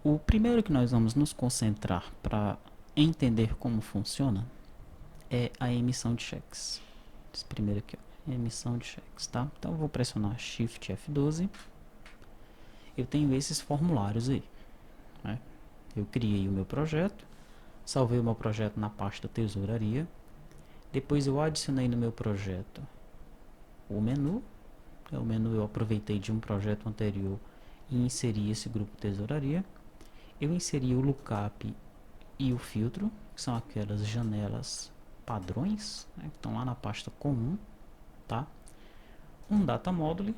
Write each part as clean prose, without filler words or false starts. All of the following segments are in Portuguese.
O primeiro que nós vamos nos concentrar para entender como funciona é a emissão de cheques. Esse primeiro aqui, ó, emissão de cheques, tá? Então eu vou pressionar Shift F12. Eu tenho esses formulários aí, né? Eu criei o meu projeto, salvei o meu projeto na pasta tesouraria. Depois eu adicionei no meu projeto o menu. O menu eu aproveitei de um projeto anterior e inseri esse grupo tesouraria. Eu inseri o lookup e o filtro, que são aquelas janelas padrões, né, que estão lá na pasta comum, tá? Um data module.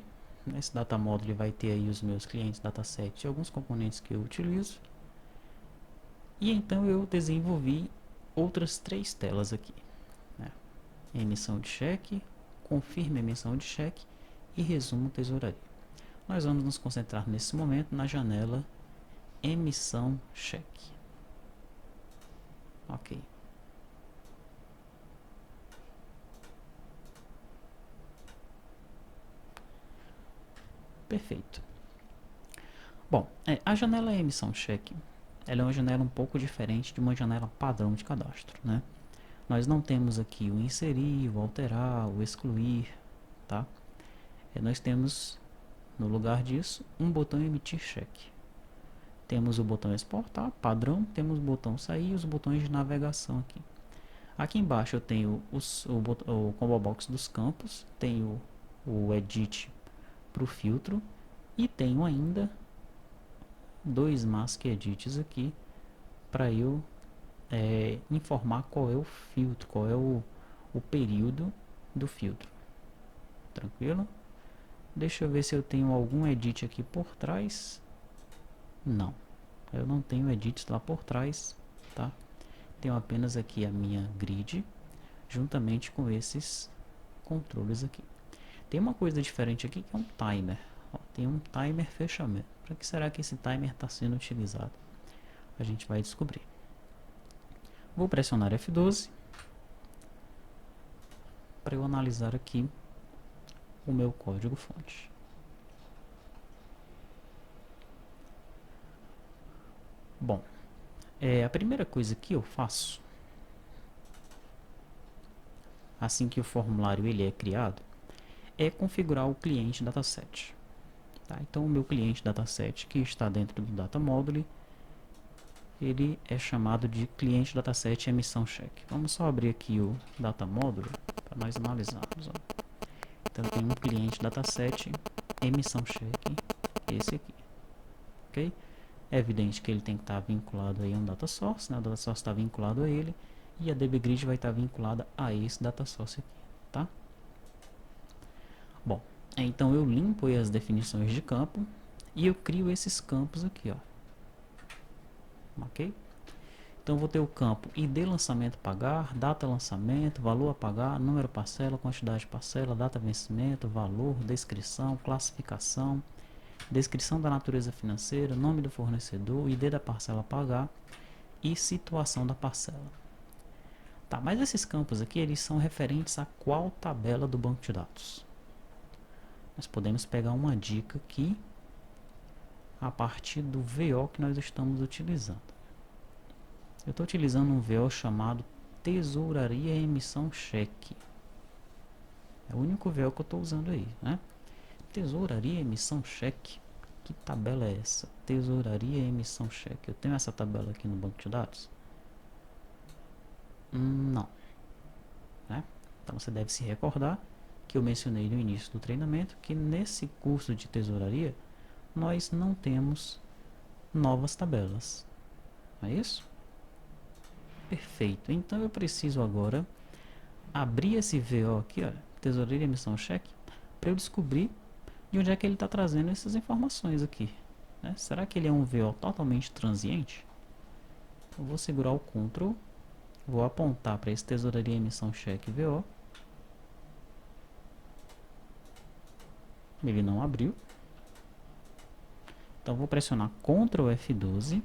Esse data module vai ter aí os meus clientes dataset e alguns componentes que eu utilizo. E então eu desenvolvi outras três telas aqui, né? Emissão de cheque, confirma emissão de cheque e resumo tesouraria. Nós vamos nos concentrar nesse momento na janela emissão cheque. Ok. Perfeito. Bom, a janela emissão cheque, ela é uma janela um pouco diferente de uma janela padrão de cadastro, né? Nós não temos aqui o inserir, o alterar, o excluir, tá? Nós temos, no lugar disso, um botão emitir cheque. Temos o botão exportar, padrão, temos o botão sair e os botões de navegação aqui. Aqui embaixo eu tenho o combo box dos campos, tenho o edit para o filtro e tenho ainda dois mask edits aqui para eu informar qual é o filtro, qual é o período do filtro. Tranquilo? Deixa eu ver se eu tenho algum edit aqui por trás. Não, eu não tenho edits lá por trás, tá? Tenho apenas aqui a minha grid, juntamente com esses controles aqui. Tem uma coisa diferente aqui que é um timer. Ó, tem um timer fechamento. Para que será que esse timer está sendo utilizado? A gente vai descobrir. Vou pressionar F12 para eu analisar aqui o meu código fonte. Bom, a primeira coisa que eu faço assim que o formulário ele é criado é configurar o cliente dataset. Tá? Então o meu cliente dataset que está dentro do data module, ele é chamado de cliente dataset emissão cheque. Vamos só abrir aqui o data module para nós analisarmos. Ó. Então tem um cliente dataset emissão cheque, esse aqui, ok? É evidente que ele tem que estar vinculado aí a um data source, né? O data source está vinculado a ele e a dbgrid vai estar vinculada a esse data source aqui, tá? Bom, então eu limpo aí as definições de campo e eu crio esses campos aqui, ó. Ok? Então vou ter o campo ID lançamento pagar, data lançamento, valor a pagar, número parcela, quantidade de parcela, data vencimento, valor, descrição, classificação, descrição da natureza financeira, nome do fornecedor, ID da parcela a pagar e situação da parcela. Tá, mas esses campos aqui eles são referentes a qual tabela do banco de dados? Nós podemos pegar uma dica aqui a partir do VO que nós estamos utilizando. Eu estou utilizando um VO chamado Tesouraria Emissão Cheque. É o único VO que eu estou usando aí, né? Tesouraria Emissão Cheque. Que tabela é essa? Tesouraria Emissão Cheque. Eu tenho essa tabela aqui no banco de dados? Não. Né? Então você deve se recordar que eu mencionei no início do treinamento que nesse curso de tesouraria nós não temos novas tabelas. Não é isso? Perfeito. Então eu preciso agora abrir esse VO aqui, olha, tesouraria emissão cheque, para eu descobrir de onde é que ele está trazendo essas informações aqui. Né? Será que ele é um VO totalmente transiente? Eu vou segurar o Ctrl, vou apontar para esse tesouraria emissão cheque VO. Ele não abriu. Então vou pressionar Ctrl F12.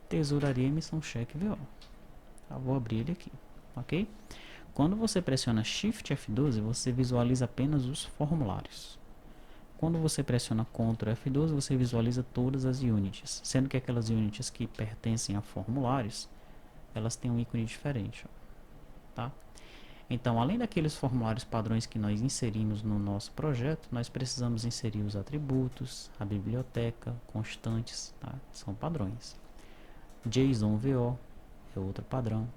Tesouraria emissão cheque VO. Tá, vou abrir ele aqui, ok? Quando você pressiona Shift F12, você visualiza apenas os formulários. Quando você pressiona Ctrl F12, você visualiza todas as units, sendo que aquelas units que pertencem a formulários, elas têm um ícone diferente, ó, tá? Então, além daqueles formulários padrões que nós inserimos no nosso projeto, nós precisamos inserir os atributos, a biblioteca, constantes, tá? São padrões. JSON VO é outro padrão,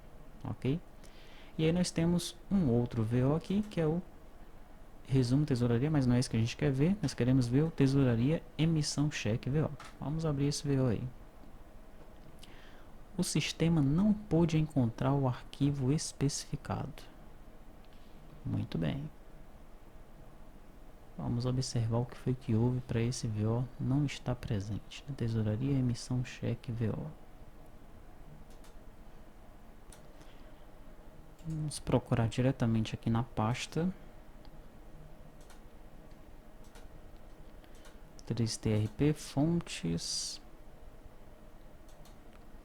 ok? E aí nós temos um outro VO aqui, que é o resumo tesouraria, mas não é isso que a gente quer ver. Nós queremos ver o tesouraria emissão cheque VO. Vamos abrir esse VO aí. O sistema não pôde encontrar o arquivo especificado. Muito bem. Vamos observar o que foi que houve para esse VO não estar presente. Na tesouraria emissão cheque VO. Vamos procurar diretamente aqui na pasta 3TRP fontes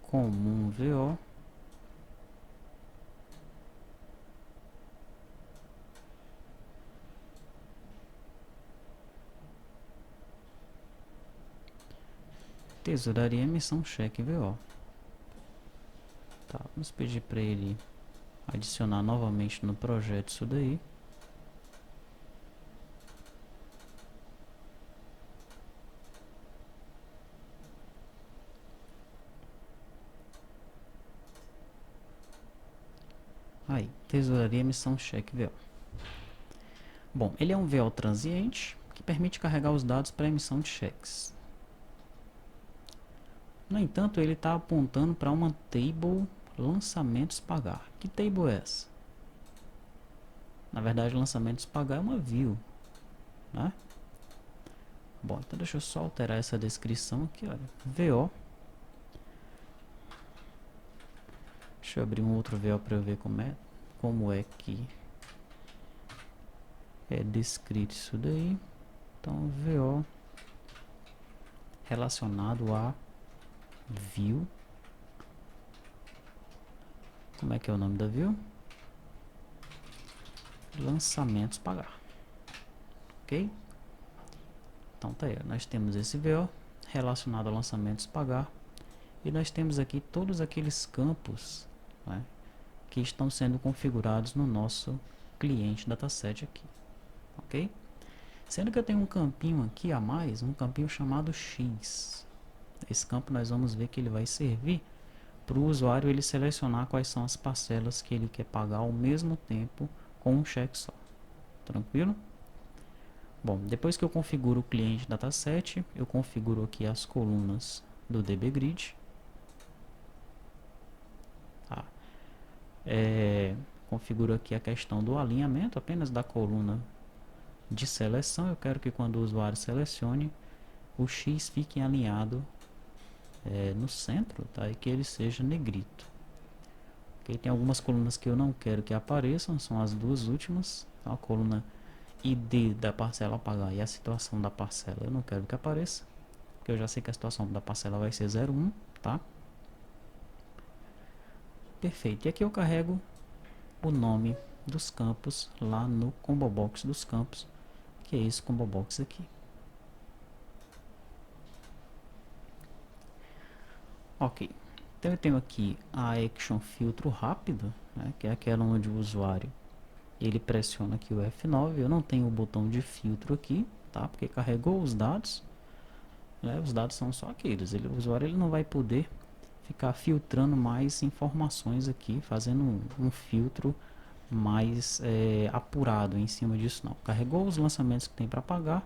comum VO. Tesouraria emissão cheque VO. Tá, vamos pedir para ele adicionar novamente no projeto isso daí. Aí, tesouraria emissão cheque VO. Bom, ele é um VO transiente que permite carregar os dados para emissão de cheques. No entanto, ele está apontando para uma table lançamentos pagar. Que table é essa? Na verdade, lançamentos pagar é uma view, né? Bom, então deixa eu só alterar essa descrição aqui, olha. VO. Deixa eu abrir um outro VO para eu ver como é que é descrito isso daí. Então, VO relacionado a view. Como é que é o nome da view? Lançamentos pagar. Ok? Então tá aí, nós temos esse VO relacionado a lançamentos pagar. E nós temos aqui todos aqueles campos, né, que estão sendo configurados no nosso cliente dataset aqui. Ok? Sendo que eu tenho um campinho aqui a mais, um campinho chamado X. Esse campo nós vamos ver que ele vai servir para o usuário ele selecionar quais são as parcelas que ele quer pagar ao mesmo tempo com um cheque só. Tranquilo? Bom, depois que eu configuro o cliente dataset, eu configuro aqui as colunas do DBGrid. Tá. Configuro aqui a questão do alinhamento apenas da coluna de seleção. Eu quero que quando o usuário selecione, o X fique alinhado no centro, tá? E que ele seja negrito. Okay? Tem algumas colunas que eu não quero que apareçam, são as duas últimas. Tá? A coluna ID da parcela a pagar e a situação da parcela eu não quero que apareça, porque eu já sei que a situação da parcela vai ser 01, tá? Perfeito. E aqui eu carrego o nome dos campos lá no combo box dos campos, que é esse combo box aqui. Ok, então eu tenho aqui a action filtro rápido, né, que é aquela onde o usuário ele pressiona aqui o F9. Eu não tenho o botão de filtro aqui, tá, porque carregou os dados, né, os dados são só aqueles. O usuário ele não vai poder ficar filtrando mais informações aqui, fazendo um filtro mais apurado em cima disso não. Carregou os lançamentos que tem para pagar,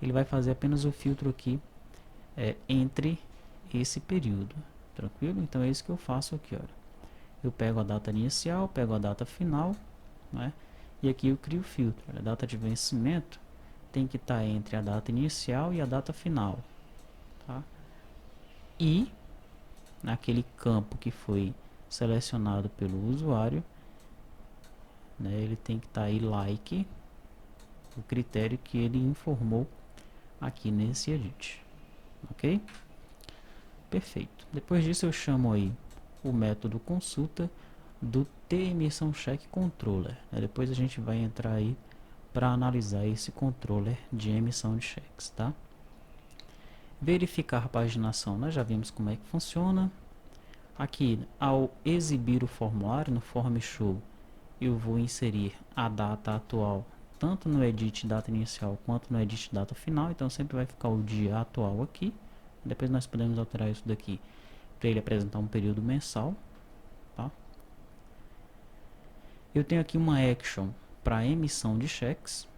ele vai fazer apenas o filtro aqui entre esse período, tranquilo? Então é isso que eu faço aqui, olha. Eu pego a data inicial, pego a data final, né? E aqui eu crio o filtro. Olha, a data de vencimento tem que estar entre a data inicial e a data final, tá? E naquele campo que foi selecionado pelo usuário, né, ele tem que estar aí like o critério que ele informou aqui nesse edit, ok? Perfeito. Depois disso eu chamo aí o método consulta do TEmissionCheckController. Depois a gente vai entrar aí para analisar esse controller de emissão de cheques, tá? Verificar paginação, nós já vimos como é que funciona. Aqui, ao exibir o formulário no Form Show, eu vou inserir a data atual, tanto no Edit Data Inicial quanto no Edit Data Final, então sempre vai ficar o dia atual aqui. Depois nós podemos alterar isso daqui para ele apresentar um período mensal, tá? Eu tenho aqui uma action para emissão de cheques.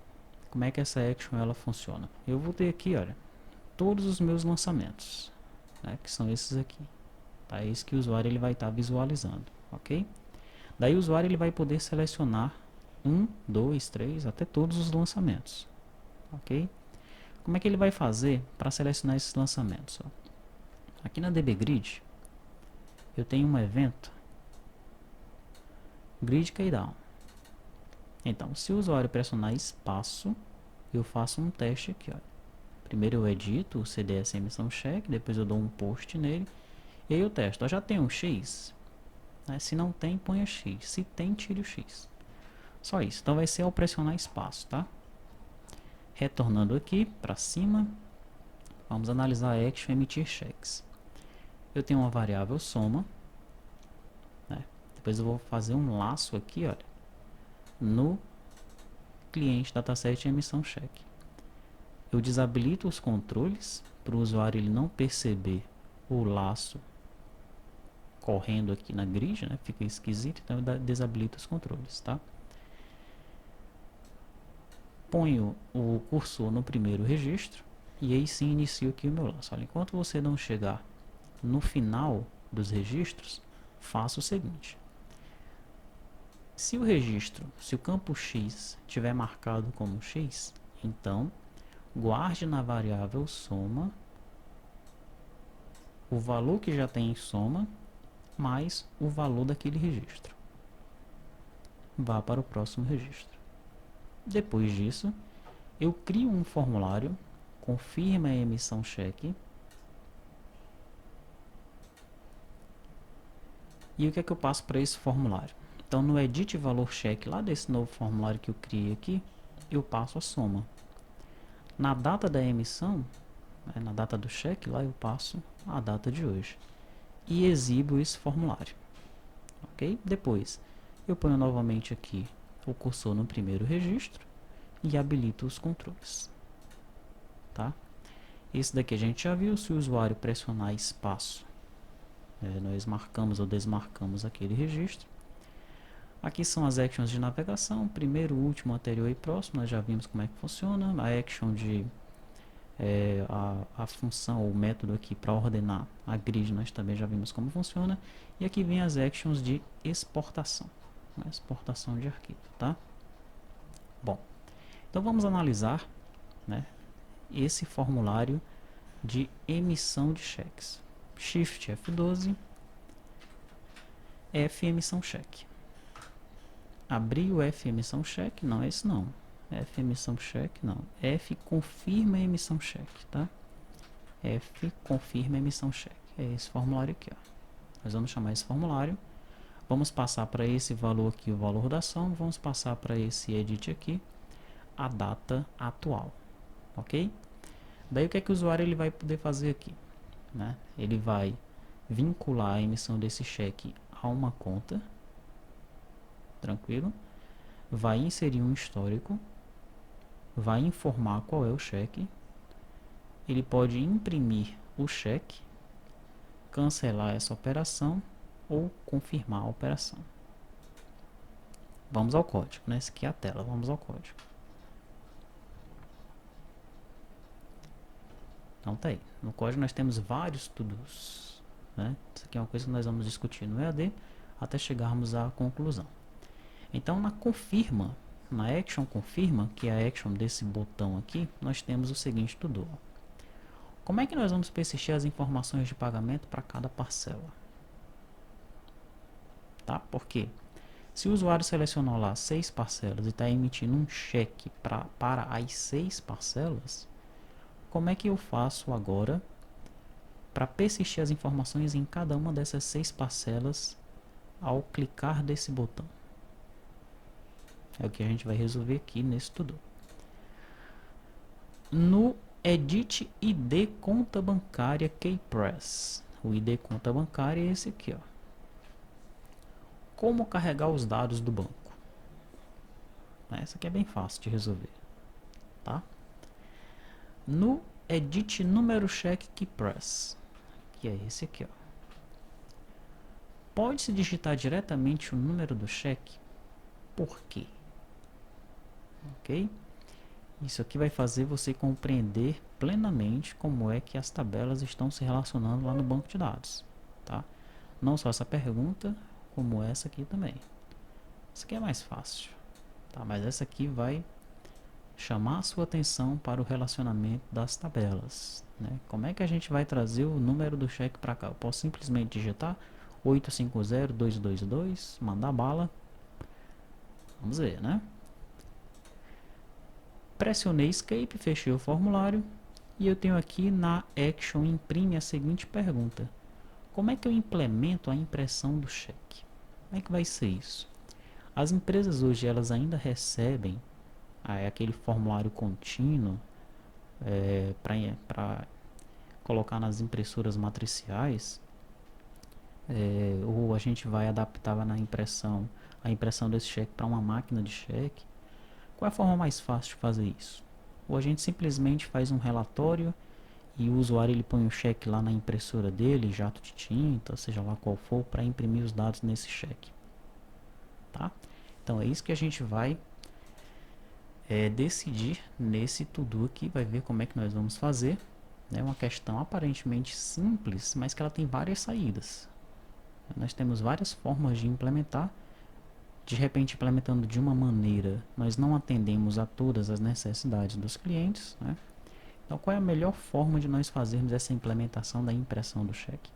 Como é que essa action ela funciona? Eu vou ter aqui, olha, todos os meus lançamentos, né, que são esses aqui. Tá? É isso que o usuário ele vai estar visualizando, ok? Daí o usuário ele vai poder selecionar 1, 2, 3, até todos os lançamentos, ok? Como é que ele vai fazer para selecionar esses lançamentos? Ó? Aqui na DB Grid, eu tenho um evento Grid Keydown. Então, se o usuário pressionar espaço, eu faço um teste aqui, ó. Primeiro eu edito o CDS emissão cheque, depois eu dou um post nele, e aí eu testo. Eu já tenho um X, né? Se não tem, ponha X. Se tem, tire o X. Só isso. Então vai ser ao pressionar espaço, tá? Retornando aqui para cima, vamos analisar a action emitir cheques. Eu tenho uma variável soma, né? Depois eu vou fazer um laço aqui, olha, no cliente dataset de emissão cheque. Eu desabilito os controles para o usuário ele não perceber o laço correndo aqui na grid, né? Fica esquisito, então eu desabilito os controles, tá? Ponho o cursor no primeiro registro e aí sim inicio aqui o meu laço. Olha, enquanto você não chegar no final dos registros, faça o seguinte. Se o campo X tiver marcado como X, então guarde na variável soma o valor que já tem em soma mais o valor daquele registro. Vá para o próximo registro. Depois disso, eu crio um formulário, confirma a emissão cheque. E o que é que eu passo para esse formulário? Então, no edit valor cheque, lá desse novo formulário que eu criei aqui, eu passo a soma. Na data da emissão, na data do cheque, lá eu passo a data de hoje. E exibo esse formulário. Ok? Depois, eu ponho novamente aqui o cursor no primeiro registro e habilito os controles. Tá? Esse daqui a gente já viu. Se o usuário pressionar espaço, nós marcamos ou desmarcamos aquele registro. Aqui são as actions de navegação, primeiro, último, anterior e próximo, nós já vimos como é que funciona. A action de a função ou método aqui para ordenar a grid, nós também já vimos como funciona. E aqui vem as actions de exportação, né? Exportação de arquivo, tá? Bom, então vamos analisar, né, esse formulário de emissão de cheques. Shift F12, F emissão cheque. Abrir o F emissão cheque, não é esse não. F emissão cheque, não. F confirma emissão cheque, tá? F confirma emissão cheque. É esse formulário aqui, ó. Nós vamos chamar esse formulário. Vamos passar para esse valor aqui o valor da ação. Vamos passar para esse edit aqui a data atual, ok? Daí o que é que o usuário ele vai poder fazer aqui, né? Ele vai vincular a emissão desse cheque a uma conta, tranquilo? Vai inserir um histórico, vai informar qual é o cheque, ele pode imprimir o cheque, cancelar essa operação ou confirmar a operação. Vamos ao código, né? Essa aqui é a tela, vamos ao código. Então tá aí, no código nós temos vários to-dos, né? Isso aqui é uma coisa que nós vamos discutir no EAD até chegarmos à conclusão. Então na confirma, na action confirma, que é a action desse botão aqui, nós temos o seguinte to-do. Como é que nós vamos persistir as informações de pagamento para cada parcela? Tá? Porque se o usuário selecionou lá 6 parcelas e está emitindo um cheque para as 6 parcelas, como é que eu faço agora para persistir as informações em cada uma dessas 6 parcelas ao clicar desse botão? É o que a gente vai resolver aqui nesse to-do. No Edit ID conta bancária Keypress. O ID conta bancária é esse aqui, ó. Como carregar os dados do banco. Essa aqui é bem fácil de resolver, tá? No Edit número cheque Keypress, que é esse aqui, ó. Pode-se digitar diretamente o número do cheque. Por quê? Ok? Isso aqui vai fazer você compreender plenamente como é que as tabelas estão se relacionando lá no banco de dados, tá? Não só essa pergunta, como essa aqui também. Essa aqui é mais fácil, tá? Mas essa aqui vai chamar a sua atenção para o relacionamento das tabelas, né? Como é que a gente vai trazer o número do cheque para cá? Eu posso simplesmente digitar 850222, mandar bala. Vamos ver, né? Pressionei Escape, fechei o formulário e eu tenho aqui na Action Imprime a seguinte pergunta: como é que eu implemento a impressão do cheque? Como é que vai ser isso? As empresas hoje elas ainda recebem aquele formulário contínuo para colocar nas impressoras matriciais, ou a gente vai adaptar a impressão desse cheque para uma máquina de cheque. Qual é a forma mais fácil de fazer isso? Ou a gente simplesmente faz um relatório e o usuário ele põe o cheque lá na impressora dele, jato de tinta, seja lá qual for, para imprimir os dados nesse cheque, tá? Então é isso que a gente vai decidir nesse to-do aqui, vai ver como é que nós vamos fazer. É uma questão aparentemente simples, mas que ela tem várias saídas. Nós temos várias formas de implementar. De repente, implementando de uma maneira, nós não atendemos a todas as necessidades dos clientes, né? Então, qual é a melhor forma de nós fazermos essa implementação da impressão do cheque?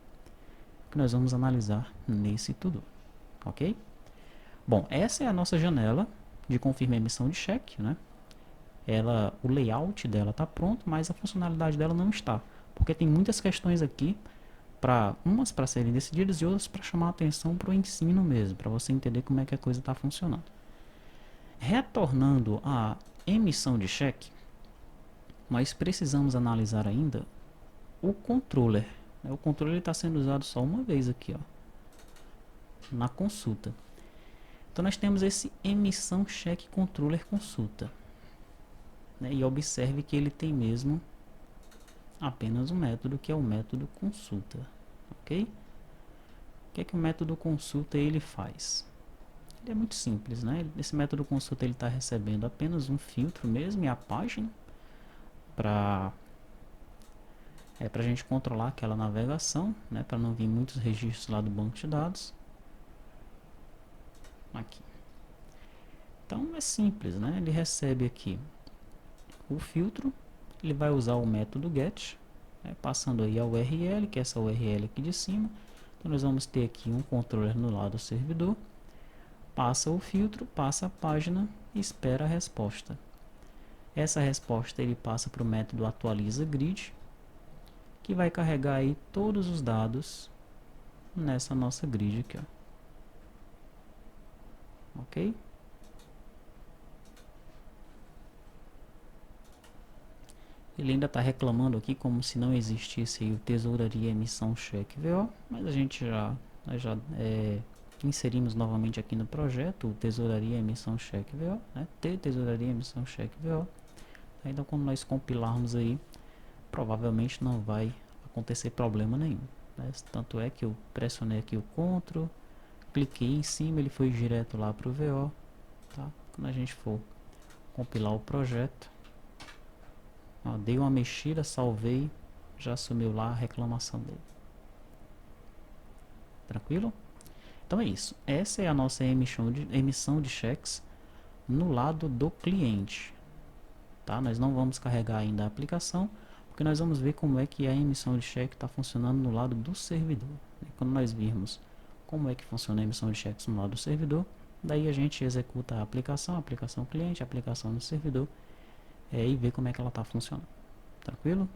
Que nós vamos analisar nesse to-do, ok? Bom, essa é a nossa janela de confirmar a emissão de cheque, né? O layout dela está pronto, mas a funcionalidade dela não está, porque tem muitas questões aqui, umas para serem decididas e outras para chamar a atenção para o ensino mesmo, para você entender como é que a coisa está funcionando. Retornando à emissão de cheque, nós precisamos analisar ainda o controller. O controller está sendo usado só uma vez aqui, ó, na consulta. Então nós temos esse emissão cheque controller consulta, né? E observe que ele tem mesmo apenas um método, que é o método consulta, ok? O que é que o método consulta ele faz? Ele é muito simples, né? Esse método consulta ele está recebendo apenas um filtro mesmo e a página para a gente controlar aquela navegação, né? Para não vir muitos registros lá do banco de dados. Aqui. Então é simples, né? Ele recebe aqui o filtro, ele vai usar o método get, né? Passando aí a URL, que é essa URL aqui de cima. Então nós vamos ter aqui um controller no lado do servidor, passa o filtro, passa a página e espera a resposta. Essa resposta ele passa para o método atualiza grid, que vai carregar aí todos os dados nessa nossa grid aqui, ó. Ok? Ele ainda está reclamando aqui como se não existisse aí o tesouraria emissão cheque VO, mas a gente já inserimos novamente aqui no projeto o tesouraria emissão cheque VO, né? Tesouraria emissão cheque VO. Então quando nós compilarmos aí, provavelmente não vai acontecer problema nenhum, né? Tanto é que eu pressionei aqui o CTRL, cliquei em cima, ele foi direto lá para o VO, tá? Quando a gente for compilar o projeto, ó, dei uma mexida, salvei, já sumiu lá a reclamação dele. Tranquilo? Então é isso. Essa é a nossa emissão de cheques no lado do cliente, tá? Nós não vamos carregar ainda a aplicação, porque nós vamos ver como é que a emissão de cheque está funcionando no lado do servidor. E quando nós virmos como é que funciona a emissão de cheques no lado do servidor, daí a gente executa a aplicação cliente, a aplicação no servidor, e ver como é que ela está funcionando. Tranquilo?